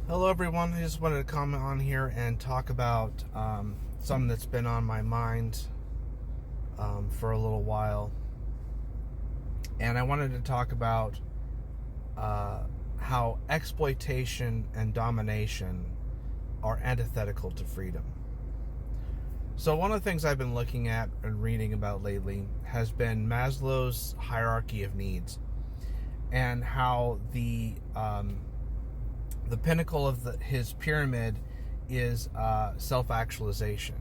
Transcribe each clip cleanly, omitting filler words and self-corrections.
Hello, everyone. I just wanted to comment on here and talk about something that's been on my mind for a little while. And I wanted to talk about how exploitation and domination are antithetical to freedom. So one of the things I've been looking at and reading about lately has been Maslow's hierarchy of needs, and how the pinnacle of his pyramid is self-actualization.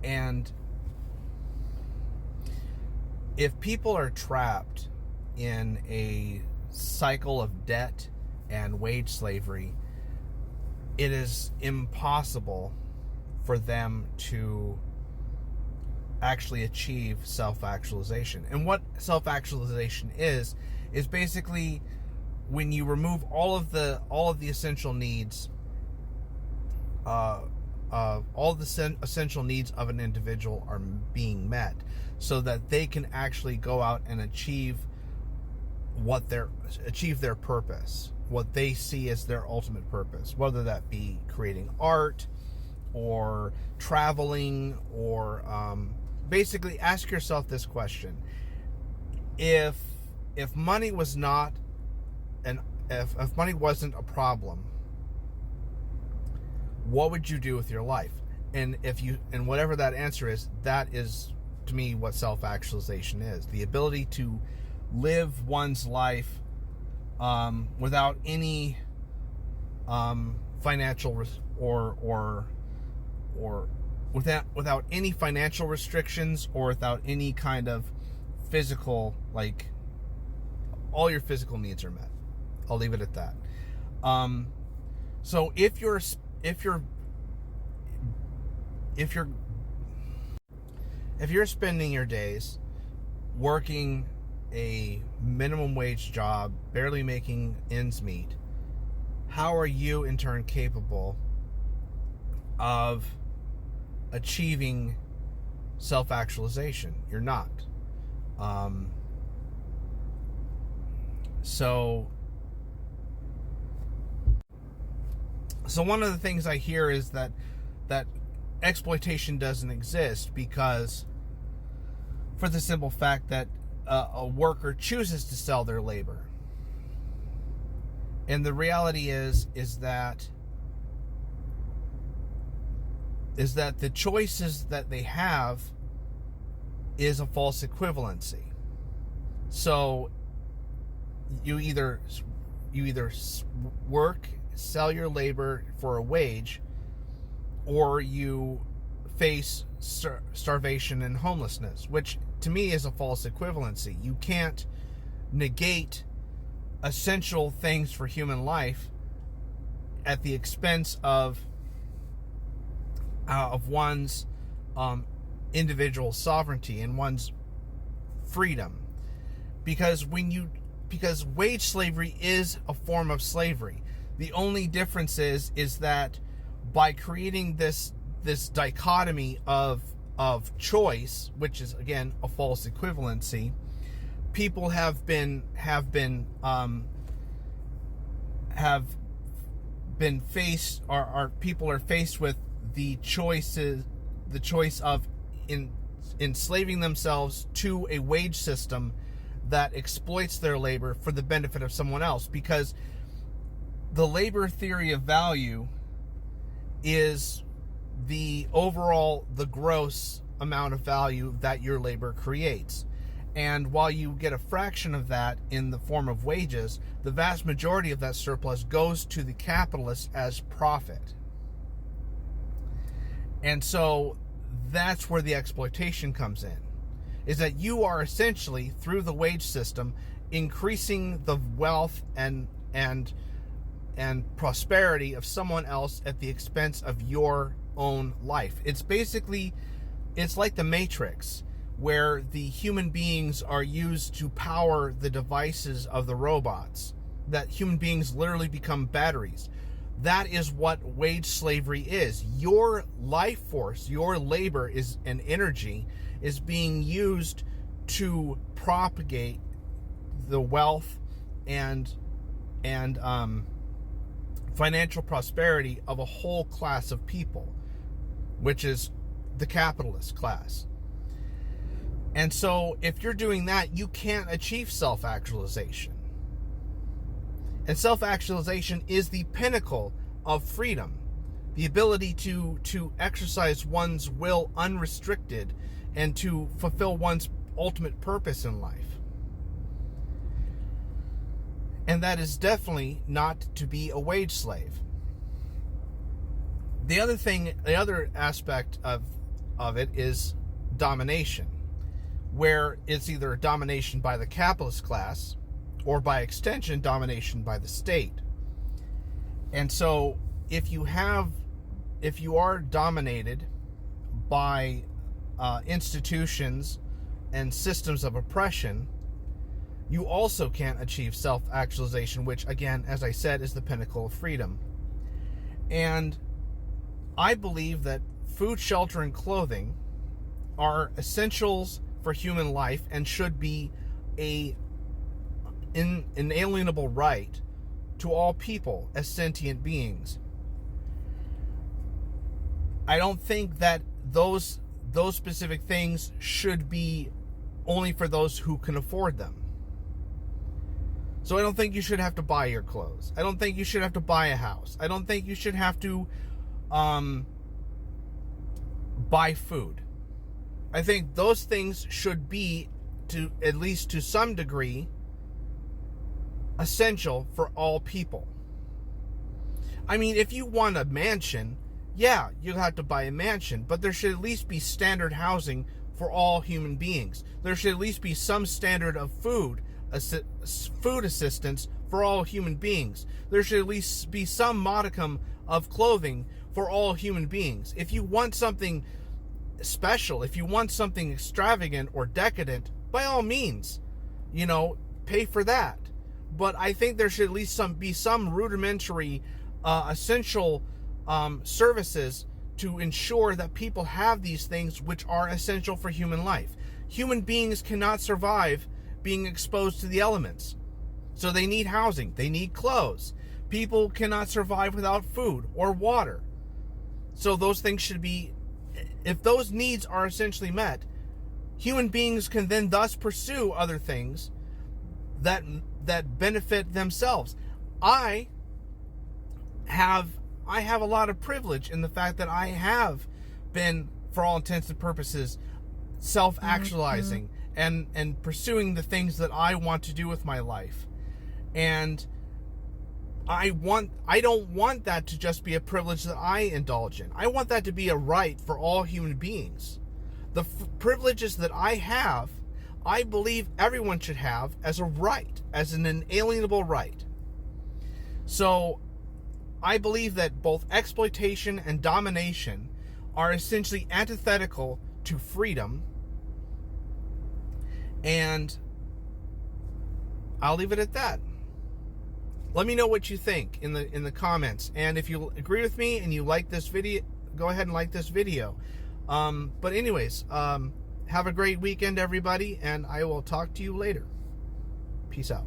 And if people are trapped in a cycle of debt and wage slavery, it is impossible for them to actually achieve self-actualization. And what self-actualization is basically when you remove all of the essential needs, all the essential needs of an individual are being met, so that they can actually go out and achieve their purpose, what they see as their ultimate purpose, whether that be creating art or traveling, or basically ask yourself this question: if money was not if money wasn't a problem, what would you do with your life? And whatever that answer is, that is to me what self-actualization is: the ability to live one's life without any financial without any financial restrictions, or without any kind of physical, like, all your physical needs are met. I'll leave it at that. So if you're spending your days working a minimum wage job, barely making ends meet, how are you in turn capable of achieving self-actualization? You're not. So one of the things I hear is that exploitation doesn't exist because, for the simple fact that a worker chooses to sell their labor. And the reality is that the choices that they have is a false equivalency. So you either work, sell your labor for a wage, or you face starvation and homelessness, which to me is a false equivalency. You can't negate essential things for human life at the expense of one's individual sovereignty and one's freedom. Because wage slavery is a form of slavery. The only difference is that by creating this dichotomy of choice, which is again a false equivalency, people have been faced, or people are faced with the choice of enslaving themselves to a wage system that exploits their labor for the benefit of someone else. Because the labor theory of value is the gross amount of value that your labor creates. And while you get a fraction of that in the form of wages, the vast majority of that surplus goes to the capitalist as profit. And so that's where the exploitation comes in, is that you are essentially, through the wage system, increasing the wealth and prosperity of someone else at the expense of your own life. It's like the Matrix, where the human beings are used to power the devices of the robots, that human beings literally become batteries. That is what wage slavery is. Your life force, your labor and energy is being used to propagate the wealth and financial prosperity of a whole class of people, which is the capitalist class. And so if you're doing that, you can't achieve self-actualization. And self-actualization is the pinnacle of freedom. The ability to exercise one's will unrestricted and to fulfill one's ultimate purpose in life. And that is definitely not to be a wage slave. The other aspect of it is domination, where it's either domination by the capitalist class or by extension domination by the state. And so if you are dominated by institutions and systems of oppression, you also can't achieve self-actualization, which, again, as I said, is the pinnacle of freedom. And I believe that food, shelter, and clothing are essentials for human life and should be an inalienable right to all people as sentient beings. I don't think that those specific things should be only for those who can afford them. So I don't think you should have to buy your clothes. I don't think you should have to buy a house. I don't think you should have to buy food. I think those things should be, to at least to some degree, essential for all people. I mean, if you want a mansion, yeah, you'll have to buy a mansion, but there should at least be standard housing for all human beings. There should at least be some standard of food assistance for all human beings. There should at least be some modicum of clothing for all human beings. If you want something special, if you want something extravagant or decadent, by all means, pay for that. But I think there should at least be some rudimentary, essential services to ensure that people have these things which are essential for human life. Human beings cannot survive being exposed to the elements. So they need housing, they need clothes. People cannot survive without food or water. So those things should be, if those needs are essentially met, human beings can then thus pursue other things that benefit themselves. I have a lot of privilege in the fact that I have been, for all intents and purposes, self-actualizing and pursuing the things that I want to do with my life. And I don't want that to just be a privilege that I indulge in. I want that to be a right for all human beings. The privileges that I have, I believe everyone should have as a right, as an inalienable right. So I believe that both exploitation and domination are essentially antithetical to freedom. And I'll leave it at that. Let me know what you think in the comments. And if you agree with me and you like this video, go ahead and like this video. But anyways, have a great weekend, everybody, and I will talk to you later. Peace out.